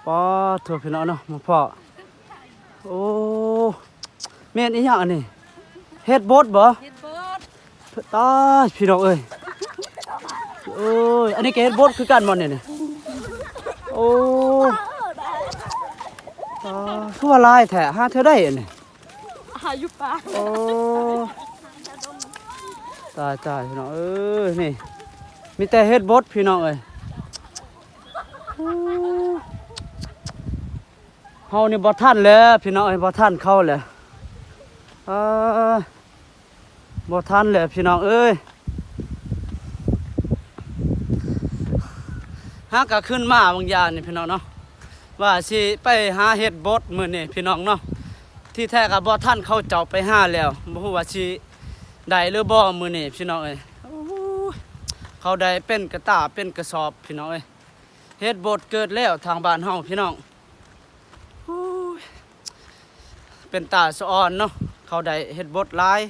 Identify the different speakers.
Speaker 1: ปอโทษพี่น้องเนาะมาพ่อโอ้แม่นอีหยังอันนี้เฮ็ดบดบ่
Speaker 2: เฮ็ดบด
Speaker 1: ตายพี่น้องเอ้ยโอ้ยอันนี้ก็เฮ็ดบดคือกันบ่เนี่ยโอ้ตายคือว่าลายแท้หาเธอได้อันนี้
Speaker 2: หาอยู่ป่า
Speaker 1: โอ้ตายพี่น้องเอ้ยนี่มีแต่เฮ็ดบดพี่น้องเอ้ยเฮานี่บ่ทันแล้วพี่น้องเอ้ยบ่ทันเข้าแล้วบ่ทันแล้วพี่น้องเอ้ยหากะขึ้นมาบางอย่างนี่พี่น้องเนาะว่าสิไปหาเฮ็ดบดมื้อนี้พี่น้องเนาะที่แท้ก็บ่ทันเข้าเจ้าไปหาแล้วบ่ฮู้ว่าสิได้หรือบ่มื้อนี้พี่น้องเอ้ยเขาได้เป็นกระตาเป็นกระสอบพี่น้องเอ้ยเฮ็ดบดเกิดแล้วทางบ้านเฮาพี่น้องเป็นตาสะอ่อนเนาะเขาได้เฮ็ดบดหลาย